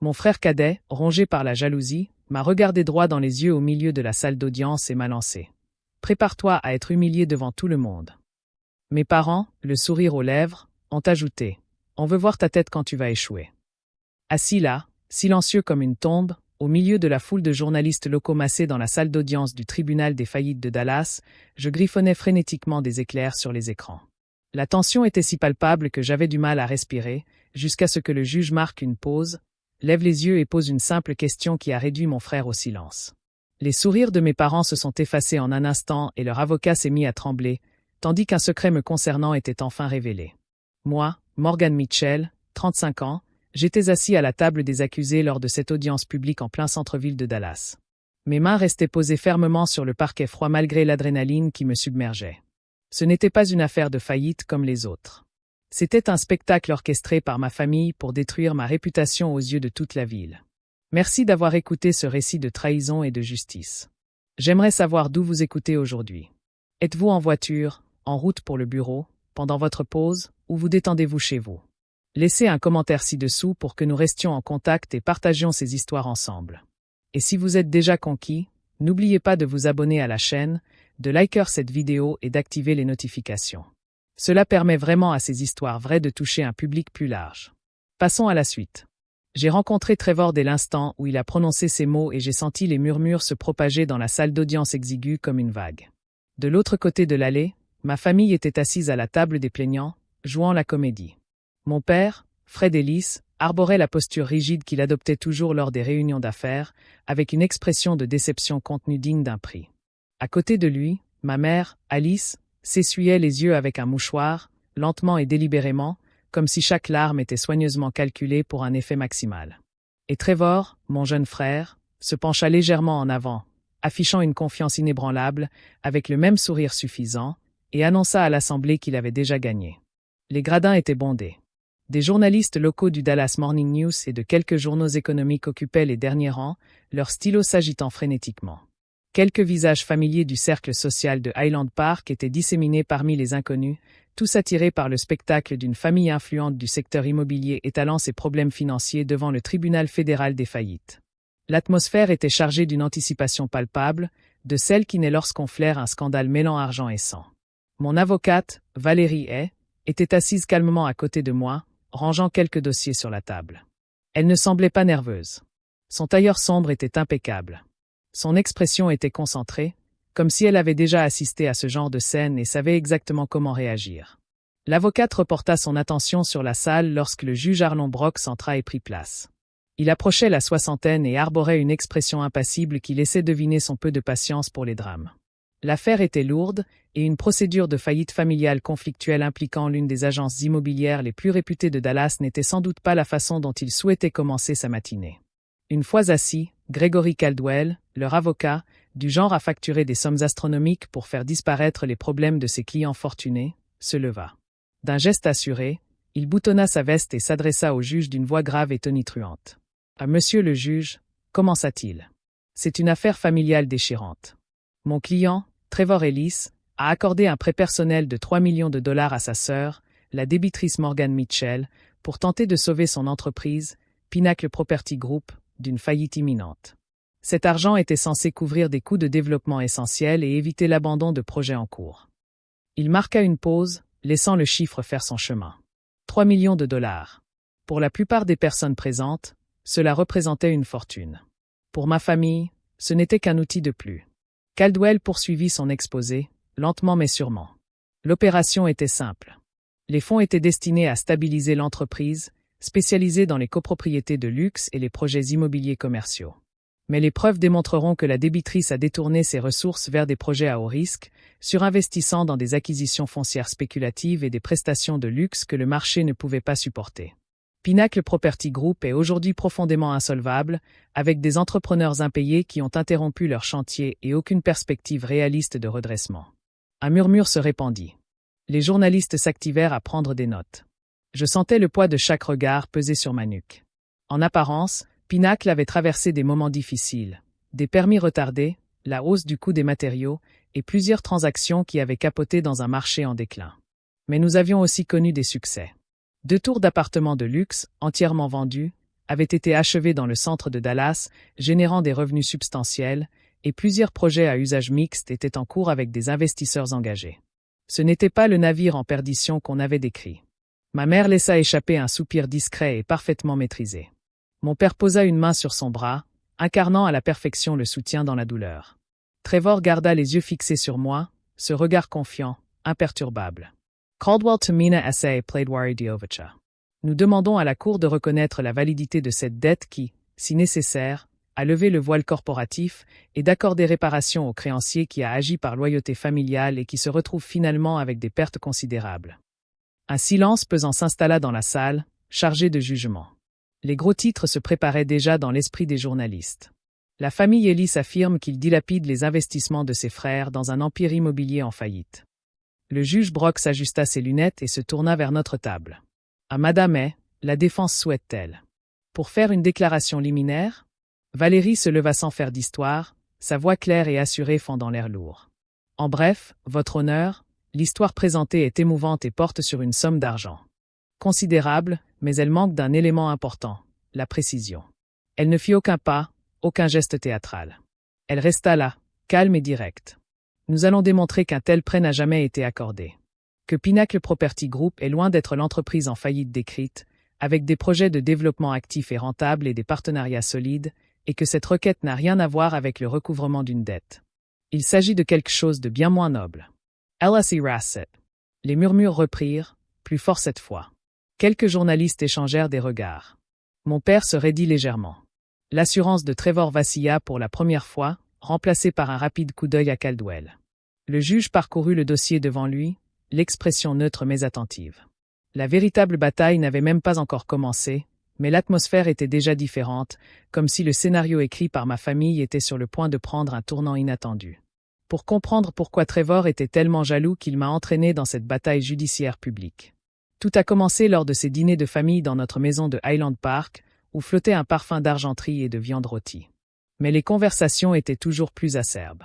Mon frère cadet, rongé par la jalousie, m'a regardé droit dans les yeux au milieu de la salle d'audience et m'a lancé. Prépare-toi à être humilié devant tout le monde. Mes parents, le sourire aux lèvres, ont ajouté. On veut voir ta tête quand tu vas échouer. Assis là, silencieux comme une tombe, au milieu de la foule de journalistes locaux massés dans la salle d'audience du tribunal des faillites de Dallas, je griffonnais frénétiquement des éclairs sur les écrans. La tension était si palpable que j'avais du mal à respirer, jusqu'à ce que le juge marque une pause, lève les yeux et pose une simple question qui a réduit mon frère au silence. Les sourires de mes parents se sont effacés en un instant et leur avocat s'est mis à trembler, tandis qu'un secret me concernant était enfin révélé. Moi, Morgan Mitchell, 35 ans, j'étais assis à la table des accusés lors de cette audience publique en plein centre-ville de Dallas. Mes mains restaient posées fermement sur le parquet froid malgré l'adrénaline qui me submergeait. Ce n'était pas une affaire de faillite comme les autres. C'était un spectacle orchestré par ma famille pour détruire ma réputation aux yeux de toute la ville. Merci d'avoir écouté ce récit de trahison et de justice. J'aimerais savoir d'où vous écoutez aujourd'hui. Êtes-vous en voiture, en route pour le bureau, pendant votre pause, ou vous détendez-vous chez vous? Laissez un commentaire ci-dessous pour que nous restions en contact et partagions ces histoires ensemble. Et si vous êtes déjà conquis, n'oubliez pas de vous abonner à la chaîne, de liker cette vidéo et d'activer les notifications. Cela permet vraiment à ces histoires vraies de toucher un public plus large. Passons à la suite. J'ai rencontré Trevor dès l'instant où il a prononcé ces mots et j'ai senti les murmures se propager dans la salle d'audience exiguë comme une vague. De l'autre côté de l'allée, ma famille était assise à la table des plaignants, jouant la comédie. Mon père, Fred Ellis, arborait la posture rigide qu'il adoptait toujours lors des réunions d'affaires, avec une expression de déception contenue digne d'un prix. À côté de lui, ma mère, Alice, s'essuyait les yeux avec un mouchoir, lentement et délibérément, comme si chaque larme était soigneusement calculée pour un effet maximal. Et Trevor, mon jeune frère, se pencha légèrement en avant, affichant une confiance inébranlable, avec le même sourire suffisant, et annonça à l'Assemblée qu'il avait déjà gagné. Les gradins étaient bondés. Des journalistes locaux du Dallas Morning News et de quelques journaux économiques occupaient les derniers rangs, leurs stylos s'agitant frénétiquement. Quelques visages familiers du cercle social de Highland Park étaient disséminés parmi les inconnus, tous attirés par le spectacle d'une famille influente du secteur immobilier étalant ses problèmes financiers devant le tribunal fédéral des faillites. L'atmosphère était chargée d'une anticipation palpable, de celle qui naît lorsqu'on flaire un scandale mêlant argent et sang. Mon avocate, Valérie Hay, était assise calmement à côté de moi, rangeant quelques dossiers sur la table. Elle ne semblait pas nerveuse. Son tailleur sombre était impeccable. Son expression était concentrée, comme si elle avait déjà assisté à ce genre de scène et savait exactement comment réagir. L'avocate reporta son attention sur la salle lorsque le juge Arlon Brooks entra et prit place. Il approchait la soixantaine et arborait une expression impassible qui laissait deviner son peu de patience pour les drames. L'affaire était lourde, et une procédure de faillite familiale conflictuelle impliquant l'une des agences immobilières les plus réputées de Dallas n'était sans doute pas la façon dont il souhaitait commencer sa matinée. Une fois assis, Gregory Caldwell, leur avocat, du genre à facturer des sommes astronomiques pour faire disparaître les problèmes de ses clients fortunés, se leva. D'un geste assuré, il boutonna sa veste et s'adressa au juge d'une voix grave et tonitruante. « Ah, monsieur le juge, commença-t-il. C'est une affaire familiale déchirante. Mon client, Trevor Ellis, a accordé un prêt personnel de 3 millions de dollars à sa sœur, la débitrice Morgan Mitchell, pour tenter de sauver son entreprise, Pinnacle Property Group, d'une faillite imminente. Cet argent était censé couvrir des coûts de développement essentiels et éviter l'abandon de projets en cours. Il marqua une pause, laissant le chiffre faire son chemin. 3 millions de dollars. Pour la plupart des personnes présentes, cela représentait une fortune. Pour ma famille, ce n'était qu'un outil de plus. Caldwell poursuivit son exposé, lentement mais sûrement. L'opération était simple. Les fonds étaient destinés à stabiliser l'entreprise, spécialisée dans les copropriétés de luxe et les projets immobiliers commerciaux. Mais les preuves démontreront que la débitrice a détourné ses ressources vers des projets à haut risque, surinvestissant dans des acquisitions foncières spéculatives et des prestations de luxe que le marché ne pouvait pas supporter. Pinnacle Property Group est aujourd'hui profondément insolvable, avec des entrepreneurs impayés qui ont interrompu leur chantier et aucune perspective réaliste de redressement. Un murmure se répandit. Les journalistes s'activèrent à prendre des notes. Je sentais le poids de chaque regard peser sur ma nuque. En apparence, Pinnacle avait traversé des moments difficiles, des permis retardés, la hausse du coût des matériaux et plusieurs transactions qui avaient capoté dans un marché en déclin. Mais nous avions aussi connu des succès. 2 tours d'appartements de luxe, entièrement vendus, avait été achevé dans le centre de Dallas, générant des revenus substantiels, et plusieurs projets à usage mixte étaient en cours avec des investisseurs engagés. Ce n'était pas le navire en perdition qu'on avait décrit. Ma mère laissa échapper un soupir discret et parfaitement maîtrisé. Mon père posa une main sur son bras, incarnant à la perfection le soutien dans la douleur. Trevor garda les yeux fixés sur moi, ce regard confiant, imperturbable. Caldwell to Mina Essay Playedwari Diovacha. Nous demandons à la Cour de reconnaître la validité de cette dette qui, si nécessaire, a levé le voile corporatif et d'accorder réparation au créancier qui a agi par loyauté familiale et qui se retrouve finalement avec des pertes considérables. Un silence pesant s'installa dans la salle, chargé de jugement. Les gros titres se préparaient déjà dans l'esprit des journalistes. La famille Ellis affirme qu'il dilapide les investissements de ses frères dans un empire immobilier en faillite. Le juge Brock s'ajusta ses lunettes et se tourna vers notre table. À Madame Hay, la défense souhaite-t-elle. Pour faire une déclaration liminaire? Valérie se leva sans faire d'histoire, sa voix claire et assurée fendant l'air lourd. En bref, votre honneur, l'histoire présentée est émouvante et porte sur une somme d'argent. Considérable, mais elle manque d'un élément important, la précision. Elle ne fit aucun pas, aucun geste théâtral. Elle resta là, calme et directe. Nous allons démontrer qu'un tel prêt n'a jamais été accordé. Que Pinnacle Property Group est loin d'être l'entreprise en faillite décrite, avec des projets de développement actifs et rentables et des partenariats solides, et que cette requête n'a rien à voir avec le recouvrement d'une dette. Il s'agit de quelque chose de bien moins noble. LSE Rasset. Les murmures reprirent, plus fort cette fois. Quelques journalistes échangèrent des regards. Mon père se raidit légèrement. L'assurance de Trevor vacilla pour la première fois, remplacée par un rapide coup d'œil à Caldwell. Le juge parcourut le dossier devant lui, l'expression neutre mais attentive. La véritable bataille n'avait même pas encore commencé, mais l'atmosphère était déjà différente, comme si le scénario écrit par ma famille était sur le point de prendre un tournant inattendu. Pour comprendre pourquoi Trevor était tellement jaloux qu'il m'a entraîné dans cette bataille judiciaire publique. Tout a commencé lors de ces dîners de famille dans notre maison de Highland Park, où flottait un parfum d'argenterie et de viande rôtie. Mais les conversations étaient toujours plus acerbes.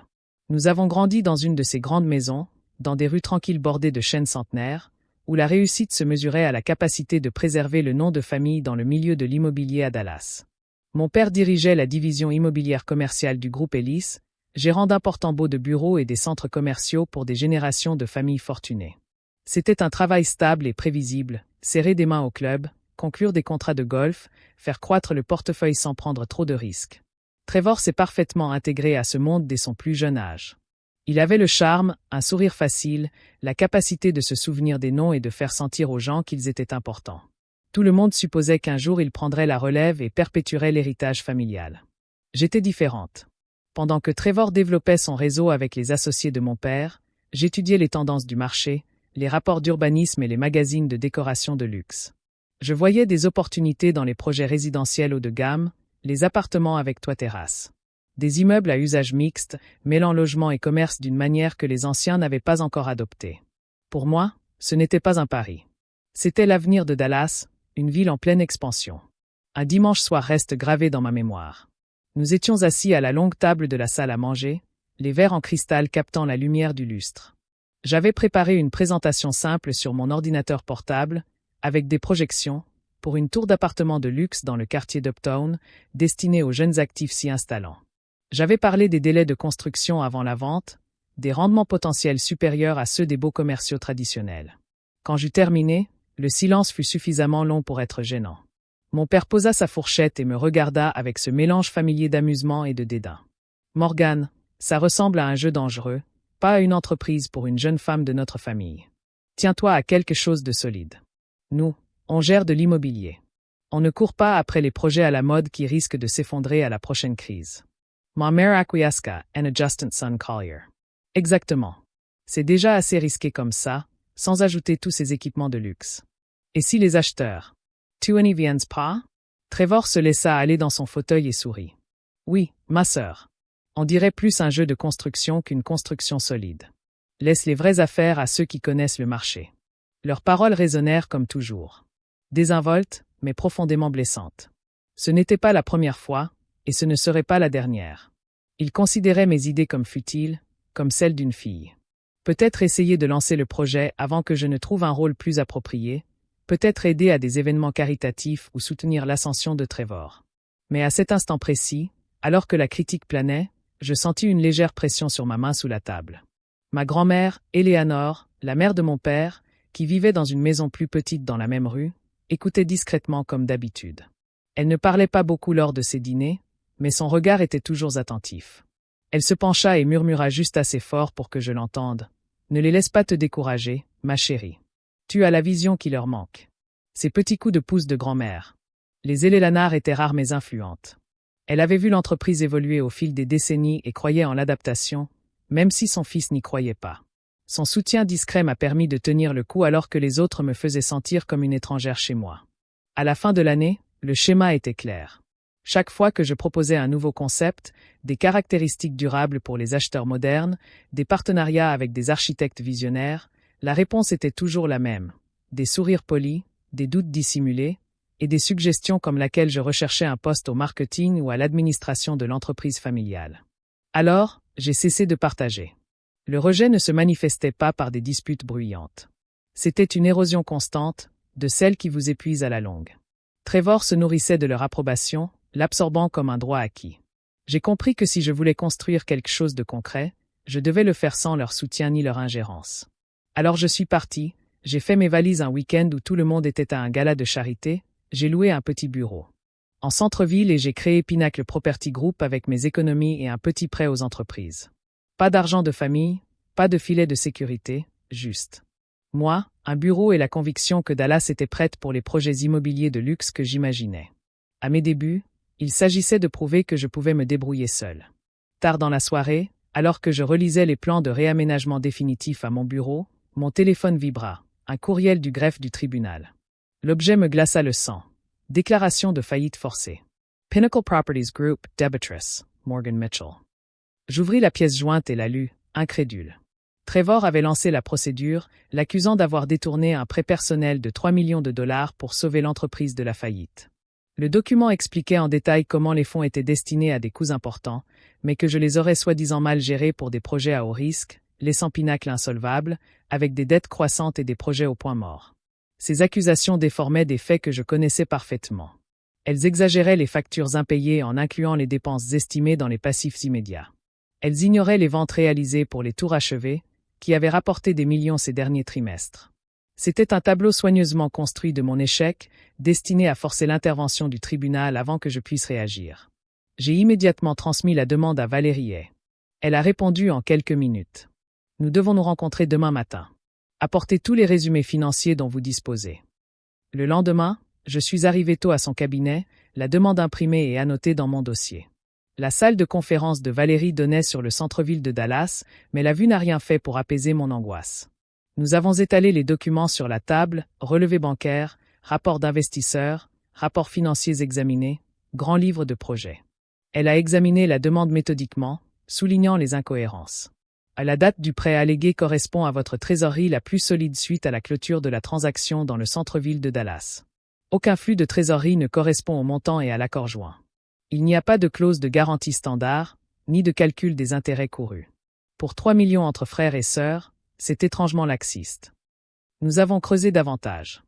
Nous avons grandi dans une de ces grandes maisons, dans des rues tranquilles bordées de chênes centenaires, où la réussite se mesurait à la capacité de préserver le nom de famille dans le milieu de l'immobilier à Dallas. Mon père dirigeait la division immobilière commerciale du groupe Ellis, gérant d'importants baux de bureaux et des centres commerciaux pour des générations de familles fortunées. C'était un travail stable et prévisible, serrer des mains au club, conclure des contrats de golf, faire croître le portefeuille sans prendre trop de risques. Trevor s'est parfaitement intégré à ce monde dès son plus jeune âge. Il avait le charme, un sourire facile, la capacité de se souvenir des noms et de faire sentir aux gens qu'ils étaient importants. Tout le monde supposait qu'un jour il prendrait la relève et perpétuerait l'héritage familial. J'étais différente. Pendant que Trevor développait son réseau avec les associés de mon père, j'étudiais les tendances du marché, les rapports d'urbanisme et les magazines de décoration de luxe. Je voyais des opportunités dans les projets résidentiels haut de gamme, les appartements avec toit-terrasse. Des immeubles à usage mixte, mêlant logement et commerce d'une manière que les anciens n'avaient pas encore adoptée. Pour moi, ce n'était pas un pari. C'était l'avenir de Dallas, une ville en pleine expansion. Un dimanche soir reste gravé dans ma mémoire. Nous étions assis à la longue table de la salle à manger, les verres en cristal captant la lumière du lustre. J'avais préparé une présentation simple sur mon ordinateur portable, avec des projections, pour une tour d'appartement de luxe dans le quartier d'Uptown, destinée aux jeunes actifs s'y installant. J'avais parlé des délais de construction avant la vente, des rendements potentiels supérieurs à ceux des baux commerciaux traditionnels. Quand j'eus terminé, le silence fut suffisamment long pour être gênant. Mon père posa sa fourchette et me regarda avec ce mélange familier d'amusement et de dédain. « Morgan, ça ressemble à un jeu dangereux, pas à une entreprise pour une jeune femme de notre famille. Tiens-toi à quelque chose de solide. Nous, on gère de l'immobilier. On ne court pas après les projets à la mode qui risquent de s'effondrer à la prochaine crise. » Ma mère acquiesca, and a Justin Son Collier. Exactement. C'est déjà assez risqué comme ça, sans ajouter tous ces équipements de luxe. Et si les acheteurs? Tu n'y viens pas? Trevor se laissa aller dans son fauteuil et sourit. Oui, ma sœur. On dirait plus un jeu de construction qu'une construction solide. Laisse les vraies affaires à ceux qui connaissent le marché. Leurs paroles résonnèrent comme toujours. Désinvoltes, mais profondément blessantes. Ce n'était pas la première fois, et ce ne serait pas la dernière. Il considérait mes idées comme futiles, comme celles d'une fille. Peut-être essayer de lancer le projet avant que je ne trouve un rôle plus approprié, peut-être aider à des événements caritatifs ou soutenir l'ascension de Trevor. Mais à cet instant précis, alors que la critique planait, je sentis une légère pression sur ma main sous la table. Ma grand-mère, Eleanor, la mère de mon père, qui vivait dans une maison plus petite dans la même rue, écoutait discrètement comme d'habitude. Elle ne parlait pas beaucoup lors de ses dîners, mais son regard était toujours attentif. Elle se pencha et murmura juste assez fort pour que je l'entende. « Ne les laisse pas te décourager, ma chérie. Tu as la vision qui leur manque. » Ces petits coups de pouce de grand-mère. Les Eleanor étaient rares mais influentes. Elle avait vu l'entreprise évoluer au fil des décennies et croyait en l'adaptation, même si son fils n'y croyait pas. Son soutien discret m'a permis de tenir le coup alors que les autres me faisaient sentir comme une étrangère chez moi. À la fin de l'année, le schéma était clair. Chaque fois que je proposais un nouveau concept, des caractéristiques durables pour les acheteurs modernes, des partenariats avec des architectes visionnaires, la réponse était toujours la même. Des sourires polis, des doutes dissimulés, et des suggestions comme laquelle je recherchais un poste au marketing ou à l'administration de l'entreprise familiale. Alors, j'ai cessé de partager. Le rejet ne se manifestait pas par des disputes bruyantes. C'était une érosion constante, de celle qui vous épuise à la longue. Trevor se nourrissait de leur approbation, l'absorbant comme un droit acquis. J'ai compris que si je voulais construire quelque chose de concret, je devais le faire sans leur soutien ni leur ingérence. Alors je suis parti, j'ai fait mes valises un week-end où tout le monde était à un gala de charité, j'ai loué un petit bureau en centre-ville et j'ai créé Pinnacle Property Group avec mes économies et un petit prêt aux entreprises. Pas d'argent de famille, pas de filet de sécurité, juste moi, un bureau et la conviction que Dallas était prête pour les projets immobiliers de luxe que j'imaginais. À mes débuts, il s'agissait de prouver que je pouvais me débrouiller seul. Tard dans la soirée, alors que je relisais les plans de réaménagement définitifs à mon bureau, mon téléphone vibra, un courriel du greffe du tribunal. L'objet me glaça le sang. Déclaration de faillite forcée. Pinnacle Properties Group, Debitress, Morgan Mitchell. J'ouvris la pièce jointe et la lus, incrédule. Trevor avait lancé la procédure, l'accusant d'avoir détourné un prêt personnel de 3 millions de dollars pour sauver l'entreprise de la faillite. Le document expliquait en détail comment les fonds étaient destinés à des coûts importants, mais que je les aurais soi-disant mal gérés pour des projets à haut risque, laissant Pinnacle insolvable, avec des dettes croissantes et des projets au point mort. Ces accusations déformaient des faits que je connaissais parfaitement. Elles exagéraient les factures impayées en incluant les dépenses estimées dans les passifs immédiats. Elles ignoraient les ventes réalisées pour les tours achevées, qui avaient rapporté des millions ces derniers trimestres. C'était un tableau soigneusement construit de mon échec, destiné à forcer l'intervention du tribunal avant que je puisse réagir. J'ai immédiatement transmis la demande à Valérie Hay. Elle a répondu en quelques minutes. Nous devons nous rencontrer demain matin. Apportez tous les résumés financiers dont vous disposez. Le lendemain, je suis arrivé tôt à son cabinet, la demande imprimée et annotée dans mon dossier. La salle de conférence de Valérie donnait sur le centre-ville de Dallas, mais la vue n'a rien fait pour apaiser mon angoisse. Nous avons étalé les documents sur la table, relevés bancaires, rapports d'investisseurs, rapports financiers examinés, grand livre de projet. Elle a examiné la demande méthodiquement, soulignant les incohérences. La date du prêt allégué correspond à votre trésorerie la plus solide suite à la clôture de la transaction dans le centre-ville de Dallas. Aucun flux de trésorerie ne correspond au montant et à l'accord joint. Il n'y a pas de clause de garantie standard, ni de calcul des intérêts courus. Pour 3 millions entre frères et sœurs, c'est étrangement laxiste. Nous avons creusé davantage.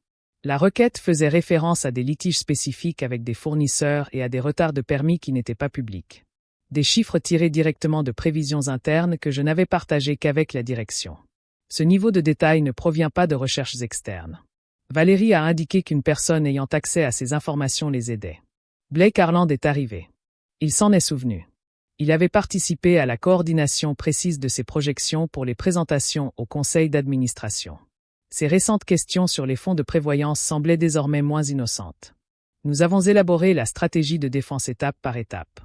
La requête faisait référence à des litiges spécifiques avec des fournisseurs et à des retards de permis qui n'étaient pas publics. Des chiffres tirés directement de prévisions internes que je n'avais partagées qu'avec la direction. Ce niveau de détail ne provient pas de recherches externes. Valérie a indiqué qu'une personne ayant accès à ces informations les aidait. Blake Harland est arrivé. Il s'en est souvenu. Il avait participé à la coordination précise de ces projections pour les présentations au conseil d'administration. Ses récentes questions sur les fonds de prévoyance semblaient désormais moins innocentes. Nous avons élaboré la stratégie de défense étape par étape.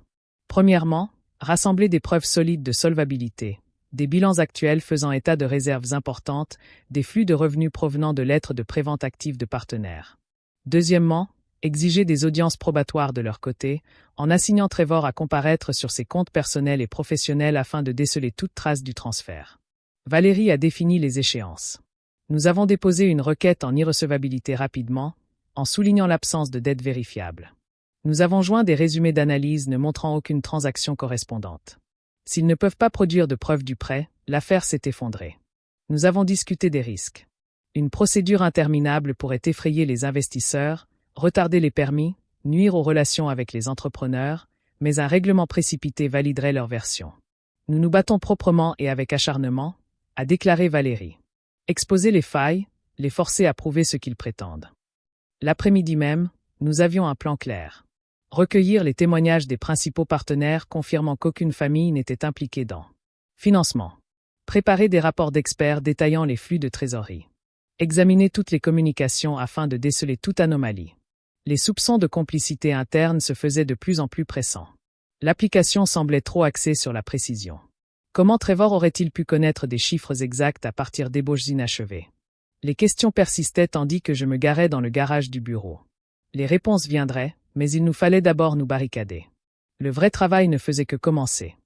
Premièrement, rassembler des preuves solides de solvabilité, des bilans actuels faisant état de réserves importantes, des flux de revenus provenant de lettres de prévente actives de partenaires. Deuxièmement, exiger des audiences probatoires de leur côté, en assignant Trevor à comparaître sur ses comptes personnels et professionnels afin de déceler toute trace du transfert. Valérie a défini les échéances. Nous avons déposé une requête en irrecevabilité rapidement, en soulignant l'absence de dette vérifiable. Nous avons joint des résumés d'analyse ne montrant aucune transaction correspondante. S'ils ne peuvent pas produire de preuve du prêt, l'affaire s'est effondrée. Nous avons discuté des risques. Une procédure interminable pourrait effrayer les investisseurs, retarder les permis, nuire aux relations avec les entrepreneurs, mais un règlement précipité validerait leur version. Nous nous battons proprement et avec acharnement, a déclaré Valérie. Exposer les failles, les forcer à prouver ce qu'ils prétendent. L'après-midi même, nous avions un plan clair. Recueillir les témoignages des principaux partenaires confirmant qu'aucune famille n'était impliquée dans financement. Préparer des rapports d'experts détaillant les flux de trésorerie. Examiner toutes les communications afin de déceler toute anomalie. Les soupçons de complicité interne se faisaient de plus en plus pressants. L'application semblait trop axée sur la précision. Comment Trevor aurait-il pu connaître des chiffres exacts à partir d'ébauches inachevées? Les questions persistaient tandis que je me garais dans le garage du bureau. Les réponses viendraient, mais il nous fallait d'abord nous barricader. Le vrai travail ne faisait que commencer.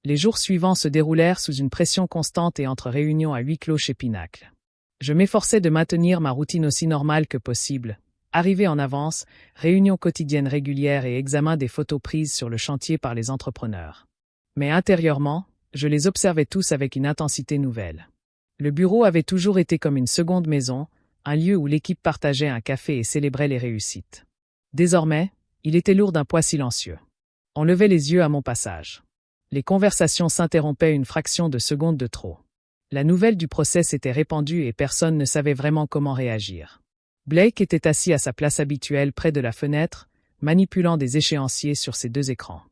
Les jours suivants se déroulèrent sous une pression constante et entre réunions à huis clos chez Pinacle. Je m'efforçais de maintenir ma routine aussi normale que possible. Arrivée en avance, réunions quotidiennes régulières et examen des photos prises sur le chantier par les entrepreneurs. Mais intérieurement, je les observais tous avec une intensité nouvelle. Le bureau avait toujours été comme une seconde maison, un lieu où l'équipe partageait un café et célébrait les réussites. Désormais, il était lourd d'un poids silencieux. On levait les yeux à mon passage. Les conversations s'interrompaient une fraction de seconde de trop. La nouvelle du procès s'était répandue et personne ne savait vraiment comment réagir. Blake était assis à sa place habituelle près de la fenêtre, manipulant des échéanciers sur ses deux écrans.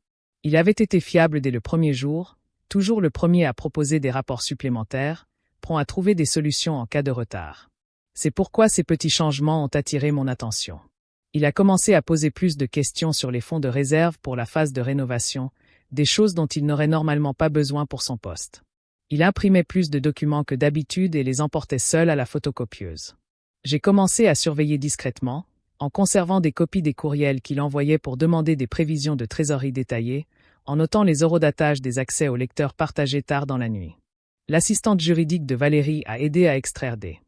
Il avait été fiable dès le premier jour, toujours le premier à proposer des rapports supplémentaires, prompt à trouver des solutions en cas de retard. C'est pourquoi ces petits changements ont attiré mon attention. Il a commencé à poser plus de questions sur les fonds de réserve pour la phase de rénovation, des choses dont il n'aurait normalement pas besoin pour son poste. Il imprimait plus de documents que d'habitude et les emportait seul à la photocopieuse. J'ai commencé à surveiller discrètement, en conservant des copies des courriels qu'il envoyait pour demander des prévisions de trésorerie détaillées, en notant les eurodatages des accès aux lecteurs partagés tard dans la nuit. L'assistante juridique de Valérie a aidé à extraire des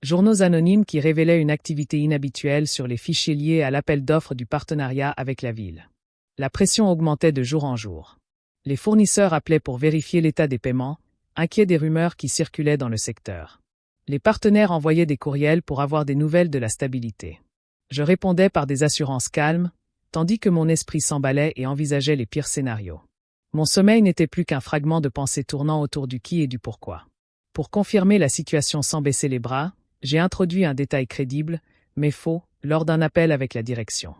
journaux anonymes qui révélaient une activité inhabituelle sur les fichiers liés à l'appel d'offres du partenariat avec la ville. La pression augmentait de jour en jour. Les fournisseurs appelaient pour vérifier l'état des paiements, inquiets des rumeurs qui circulaient dans le secteur. Les partenaires envoyaient des courriels pour avoir des nouvelles de la stabilité. Je répondais par des assurances calmes, tandis que mon esprit s'emballait et envisageait les pires scénarios. Mon sommeil n'était plus qu'un fragment de pensée tournant autour du qui et du pourquoi. Pour confirmer la situation sans baisser les bras, j'ai introduit un détail crédible, mais faux, lors d'un appel avec la direction.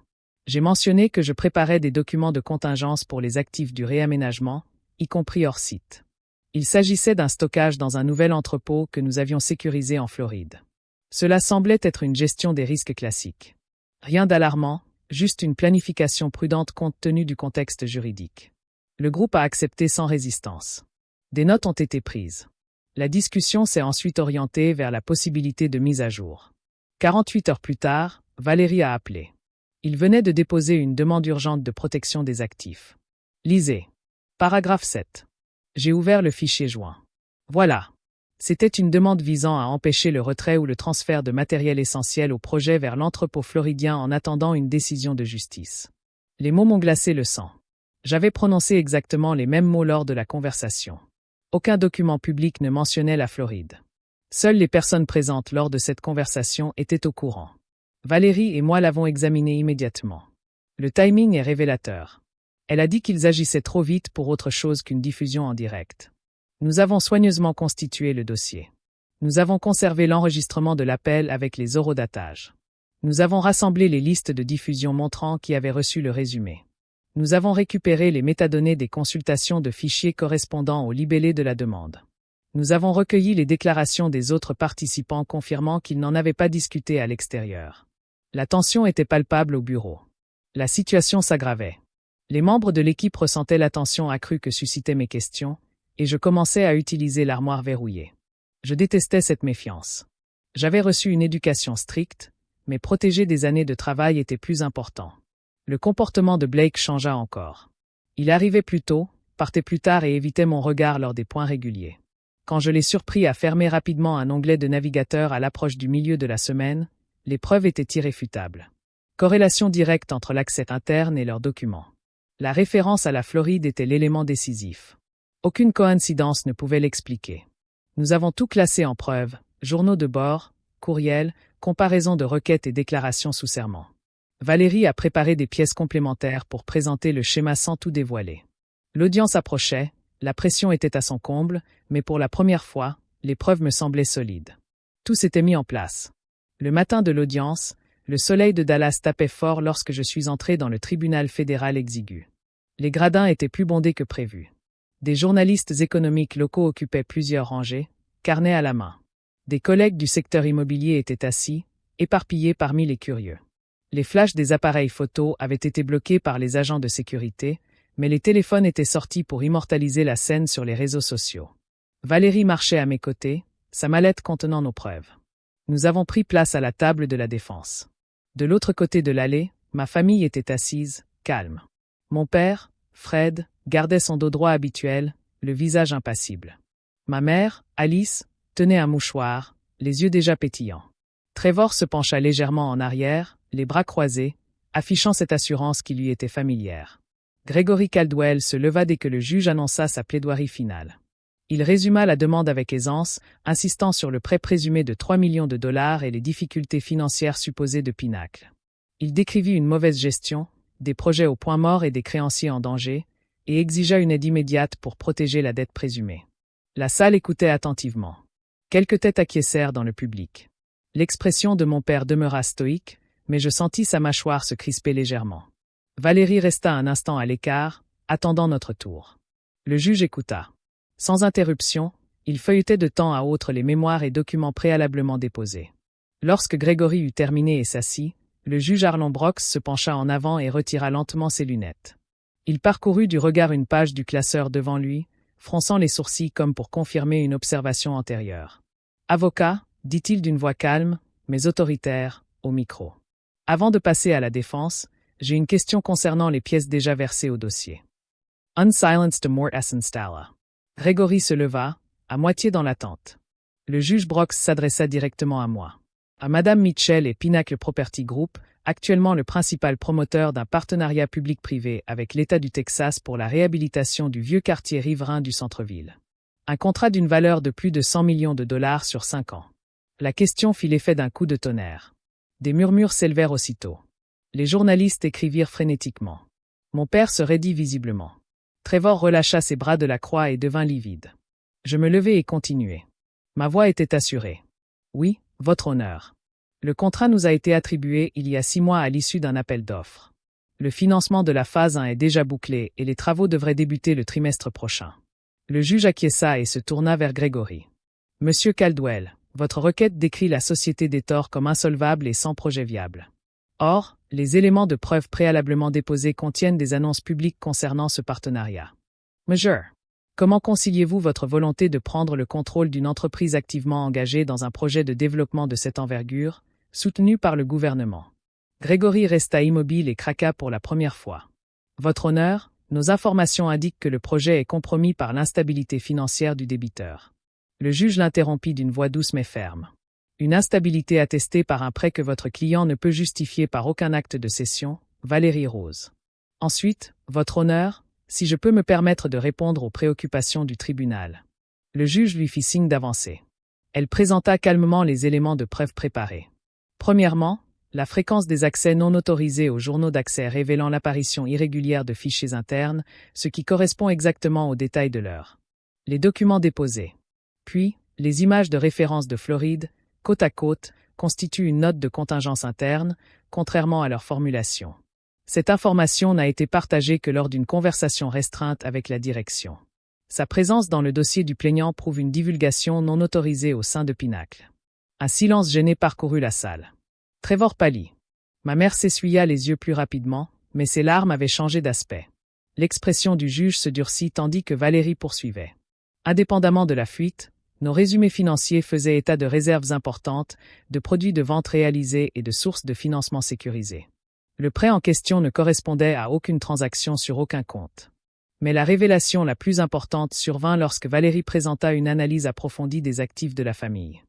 J'ai mentionné que je préparais des documents de contingence pour les actifs du réaménagement, y compris hors site. Il s'agissait d'un stockage dans un nouvel entrepôt que nous avions sécurisé en Floride. Cela semblait être une gestion des risques classique. Rien d'alarmant, juste une planification prudente compte tenu du contexte juridique. Le groupe a accepté sans résistance. Des notes ont été prises. La discussion s'est ensuite orientée vers la possibilité de mise à jour. 48 heures plus tard, Valérie a appelé. Il venait de déposer une demande urgente de protection des actifs. Lisez. Paragraphe 7. J'ai ouvert le fichier joint. Voilà. C'était une demande visant à empêcher le retrait ou le transfert de matériel essentiel au projet vers l'entrepôt floridien en attendant une décision de justice. Les mots m'ont glacé le sang. J'avais prononcé exactement les mêmes mots lors de la conversation. Aucun document public ne mentionnait la Floride. Seules les personnes présentes lors de cette conversation étaient au courant. Valérie et moi l'avons examiné immédiatement. Le timing est révélateur. Elle a dit qu'ils agissaient trop vite pour autre chose qu'une diffusion en direct. Nous avons soigneusement constitué le dossier. Nous avons conservé l'enregistrement de l'appel avec les eurodatages. Nous avons rassemblé les listes de diffusion montrant qui avaient reçu le résumé. Nous avons récupéré les métadonnées des consultations de fichiers correspondant au libellé de la demande. Nous avons recueilli les déclarations des autres participants confirmant qu'ils n'en avaient pas discuté à l'extérieur. La tension était palpable au bureau. La situation s'aggravait. Les membres de l'équipe ressentaient la tension accrue que suscitaient mes questions, et je commençais à utiliser l'armoire verrouillée. Je détestais cette méfiance. J'avais reçu une éducation stricte, mais protéger des années de travail était plus important. Le comportement de Blake changea encore. Il arrivait plus tôt, partait plus tard et évitait mon regard lors des points réguliers. Quand je l'ai surpris à fermer rapidement un onglet de navigateur à l'approche du milieu de la semaine, les preuves étaient irréfutables. Corrélation directe entre l'accès interne et leurs documents. La référence à la Floride était l'élément décisif. Aucune coïncidence ne pouvait l'expliquer. Nous avons tout classé en preuves, journaux de bord, courriels, comparaison de requêtes et déclarations sous serment. Valérie a préparé des pièces complémentaires pour présenter le schéma sans tout dévoiler. L'audience approchait, la pression était à son comble, mais pour la première fois, les preuves me semblaient solides. Tout s'était mis en place. Le matin de l'audience, le soleil de Dallas tapait fort lorsque je suis entré dans le tribunal fédéral exigu. Les gradins étaient plus bondés que prévu. Des journalistes économiques locaux occupaient plusieurs rangées, carnets à la main. Des collègues du secteur immobilier étaient assis, éparpillés parmi les curieux. Les flashs des appareils photo avaient été bloqués par les agents de sécurité, mais les téléphones étaient sortis pour immortaliser la scène sur les réseaux sociaux. Valérie marchait à mes côtés, sa mallette contenant nos preuves. Nous avons pris place à la table de la défense. De l'autre côté de l'allée, ma famille était assise, calme. Mon père, Fred, gardait son dos droit habituel, le visage impassible. Ma mère, Alice, tenait un mouchoir, les yeux déjà pétillants. Trevor se pencha légèrement en arrière, les bras croisés, affichant cette assurance qui lui était familière. Gregory Caldwell se leva dès que le juge annonça sa plaidoirie finale. Il résuma la demande avec aisance, insistant sur le prêt présumé de 3 millions de dollars et les difficultés financières supposées de Pinnacle. Il décrivit une mauvaise gestion, des projets au point mort et des créanciers en danger, et exigea une aide immédiate pour protéger la dette présumée. La salle écoutait attentivement. Quelques têtes acquiescèrent dans le public. L'expression de mon père demeura stoïque, mais je sentis sa mâchoire se crisper légèrement. Valérie resta un instant à l'écart, attendant notre tour. Le juge écouta. Sans interruption, il feuilletait de temps à autre les mémoires et documents préalablement déposés. Lorsque Gregory eut terminé et s'assit, le juge Arlon Brooks se pencha en avant et retira lentement ses lunettes. Il parcourut du regard une page du classeur devant lui, fronçant les sourcils comme pour confirmer une observation antérieure. « Avocat », dit-il d'une voix calme, mais autoritaire, au micro. « Avant de passer à la défense, j'ai une question concernant les pièces déjà versées au dossier. » Unsilenced Mort Essenstalla. Gregory se leva, à moitié dans l'attente. Le juge Brooks s'adressa directement à moi. À Madame Mitchell et Pinnacle Property Group, actuellement le principal promoteur d'un partenariat public-privé avec l'État du Texas pour la réhabilitation du vieux quartier riverain du centre-ville. Un contrat d'une valeur de plus de 100 millions de dollars sur 5 ans. La question fit l'effet d'un coup de tonnerre. Des murmures s'élevèrent aussitôt. Les journalistes écrivirent frénétiquement. Mon père se raidit visiblement. Trevor relâcha ses bras de la croix et devint livide. Je me levai et continuai. Ma voix était assurée. Oui, votre honneur. Le contrat nous a été attribué il y a 6 mois à l'issue d'un appel d'offres. Le financement de la phase 1 est déjà bouclé et les travaux devraient débuter le trimestre prochain. Le juge acquiesça et se tourna vers Gregory. Monsieur Caldwell, votre requête décrit la société des torts comme insolvable et sans projet viable. Or, les éléments de preuve préalablement déposés contiennent des annonces publiques concernant ce partenariat. Monsieur, comment conciliez-vous votre volonté de prendre le contrôle d'une entreprise activement engagée dans un projet de développement de cette envergure, soutenu par le gouvernement? Gregory resta immobile et craqua pour la première fois. Votre honneur, nos informations indiquent que le projet est compromis par l'instabilité financière du débiteur. Le juge l'interrompit d'une voix douce mais ferme. Une instabilité attestée par un prêt que votre client ne peut justifier par aucun acte de cession, Valérie Rose. Ensuite, votre honneur, si je peux me permettre de répondre aux préoccupations du tribunal. Le juge lui fit signe d'avancer. Elle présenta calmement les éléments de preuve préparés. Premièrement, la fréquence des accès non autorisés aux journaux d'accès révélant l'apparition irrégulière de fichiers internes, ce qui correspond exactement aux détails de l'heure. Les documents déposés. Puis, les images de référence de Floride, côte à côte, constituent une note de contingence interne, contrairement à leur formulation. Cette information n'a été partagée que lors d'une conversation restreinte avec la direction. Sa présence dans le dossier du plaignant prouve une divulgation non autorisée au sein de Pinnacle. Un silence gêné parcourut la salle. Trevor pâlit. Ma mère s'essuya les yeux plus rapidement, mais ses larmes avaient changé d'aspect. L'expression du juge se durcit tandis que Valérie poursuivait. Indépendamment de la fuite, nos résumés financiers faisaient état de réserves importantes, de produits de vente réalisés et de sources de financement sécurisées. Le prêt en question ne correspondait à aucune transaction sur aucun compte. Mais la révélation la plus importante survint lorsque Valérie présenta une analyse approfondie des actifs de la famille.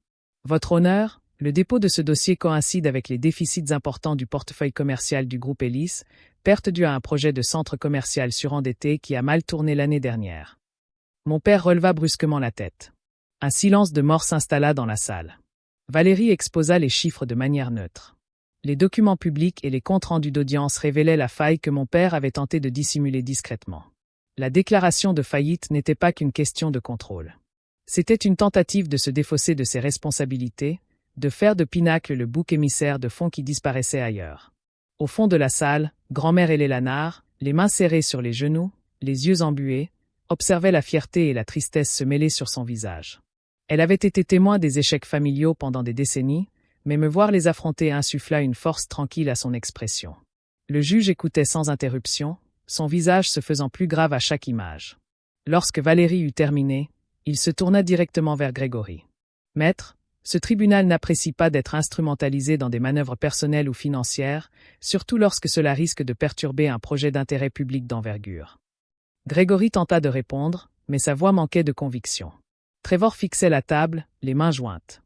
Votre honneur, le dépôt de ce dossier coïncide avec les déficits importants du portefeuille commercial du groupe Ellis, perte due à un projet de centre commercial surendetté qui a mal tourné l'année dernière. Mon père releva brusquement la tête. Un silence de mort s'installa dans la salle. Valérie exposa les chiffres de manière neutre. Les documents publics et les comptes rendus d'audience révélaient la faille que mon père avait tenté de dissimuler discrètement. La déclaration de faillite n'était pas qu'une question de contrôle. C'était une tentative de se défausser de ses responsabilités, de faire de Pinacle le bouc émissaire de fonds qui disparaissaient ailleurs. Au fond de la salle, grand-mère Hélène Lanard, les mains serrées sur les genoux, les yeux embués, observait la fierté et la tristesse se mêler sur son visage. Elle avait été témoin des échecs familiaux pendant des décennies, mais me voir les affronter insuffla une force tranquille à son expression. Le juge écoutait sans interruption, son visage se faisant plus grave à chaque image. Lorsque Valérie eut terminé, il se tourna directement vers Grégory. « Maître, ce tribunal n'apprécie pas d'être instrumentalisé dans des manœuvres personnelles ou financières, surtout lorsque cela risque de perturber un projet d'intérêt public d'envergure. » Grégory tenta de répondre, mais sa voix manquait de conviction. Trevor fixait la table, les mains jointes.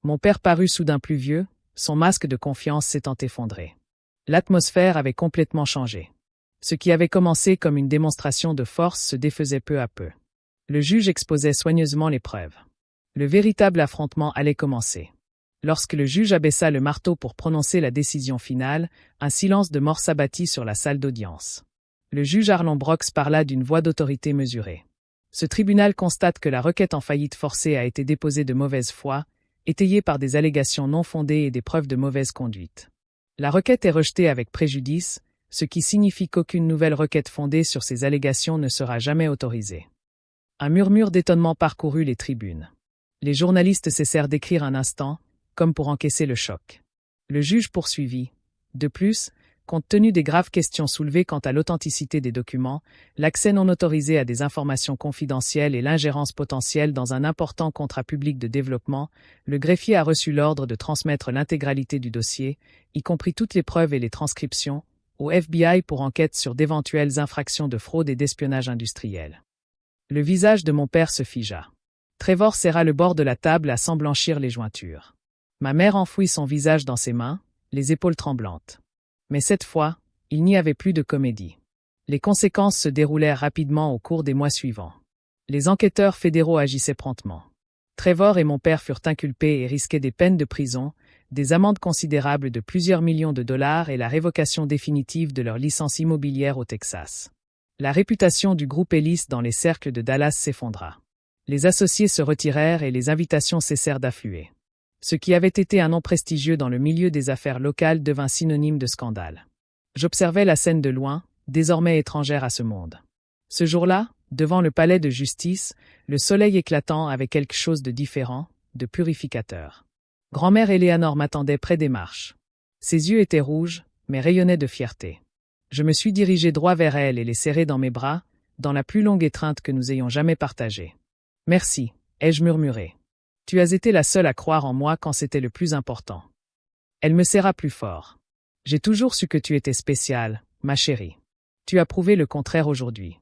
Mon père parut soudain plus vieux, son masque de confiance s'étant effondré. L'atmosphère avait complètement changé. Ce qui avait commencé comme une démonstration de force se défaisait peu à peu. Le juge exposait soigneusement les preuves. Le véritable affrontement allait commencer. Lorsque le juge abaissa le marteau pour prononcer la décision finale, un silence de mort s'abattit sur la salle d'audience. Le juge Arlon Brox parla d'une voix d'autorité mesurée. Ce tribunal constate que la requête en faillite forcée a été déposée de mauvaise foi, étayée par des allégations non fondées et des preuves de mauvaise conduite. La requête est rejetée avec préjudice, ce qui signifie qu'aucune nouvelle requête fondée sur ces allégations ne sera jamais autorisée. Un murmure d'étonnement parcourut les tribunes. Les journalistes cessèrent d'écrire un instant, comme pour encaisser le choc. Le juge poursuivit. De plus, compte tenu des graves questions soulevées quant à l'authenticité des documents, l'accès non autorisé à des informations confidentielles et l'ingérence potentielle dans un important contrat public de développement, le greffier a reçu l'ordre de transmettre l'intégralité du dossier, y compris toutes les preuves et les transcriptions, au FBI pour enquête sur d'éventuelles infractions de fraude et d'espionnage industriel. Le visage de mon père se figea. Trevor serra le bord de la table à s'en blanchir les jointures. Ma mère enfouit son visage dans ses mains, les épaules tremblantes. Mais cette fois, il n'y avait plus de comédie. Les conséquences se déroulèrent rapidement au cours des mois suivants. Les enquêteurs fédéraux agissaient promptement. Trevor et mon père furent inculpés et risquaient des peines de prison, des amendes considérables de plusieurs millions de dollars et la révocation définitive de leur licence immobilière au Texas. La réputation du groupe Ellis dans les cercles de Dallas s'effondra. Les associés se retirèrent et les invitations cessèrent d'affluer. Ce qui avait été un nom prestigieux dans le milieu des affaires locales devint synonyme de scandale. J'observais la scène de loin, désormais étrangère à ce monde. Ce jour-là, devant le palais de justice, le soleil éclatant avait quelque chose de différent, de purificateur. Grand-mère Éléanore m'attendait près des marches. Ses yeux étaient rouges, mais rayonnaient de fierté. Je me suis dirigé droit vers elle et les serré dans mes bras, dans la plus longue étreinte que nous ayons jamais partagée. « Merci », ai-je murmuré. « Tu as été la seule à croire en moi quand c'était le plus important. » Elle me serra plus fort. « J'ai toujours su que tu étais spéciale, ma chérie. Tu as prouvé le contraire aujourd'hui. »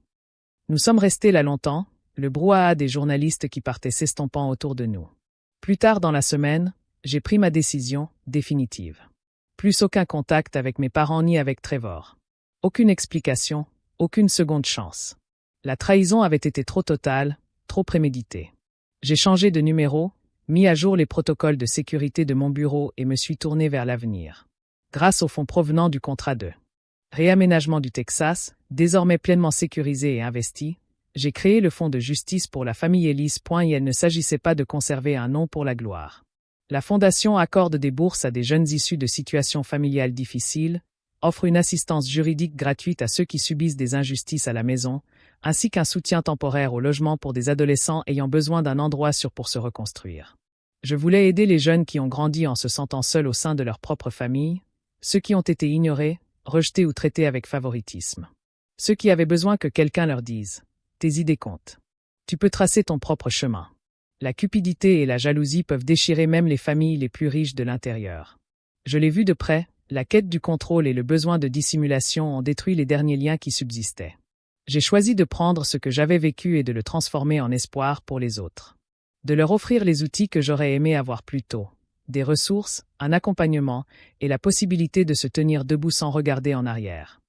Nous sommes restés là longtemps, le brouhaha des journalistes qui partaient s'estompant autour de nous. Plus tard dans la semaine, j'ai pris ma décision, définitive. Plus aucun contact avec mes parents ni avec Trevor. Aucune explication, aucune seconde chance. La trahison avait été trop totale, trop préméditée. J'ai changé de numéro, mis à jour les protocoles de sécurité de mon bureau et me suis tourné vers l'avenir. Grâce aux fonds provenant du contrat de réaménagement du Texas, désormais pleinement sécurisé et investi, j'ai créé le fonds de justice pour la famille Ellis. Et il ne s'agissait pas de conserver un nom pour la gloire. La Fondation accorde des bourses à des jeunes issus de situations familiales difficiles, offre une assistance juridique gratuite à ceux qui subissent des injustices à la maison, ainsi qu'un soutien temporaire au logement pour des adolescents ayant besoin d'un endroit sûr pour se reconstruire. Je voulais aider les jeunes qui ont grandi en se sentant seuls au sein de leur propre famille, ceux qui ont été ignorés, rejetés ou traités avec favoritisme. Ceux qui avaient besoin que quelqu'un leur dise « Tes idées comptent. Tu peux tracer ton propre chemin. » La cupidité et la jalousie peuvent déchirer même les familles les plus riches de l'intérieur. Je l'ai vu de près, la quête du contrôle et le besoin de dissimulation ont détruit les derniers liens qui subsistaient. J'ai choisi de prendre ce que j'avais vécu et de le transformer en espoir pour les autres. De leur offrir les outils que j'aurais aimé avoir plus tôt. Des ressources, un accompagnement et la possibilité de se tenir debout sans regarder en arrière.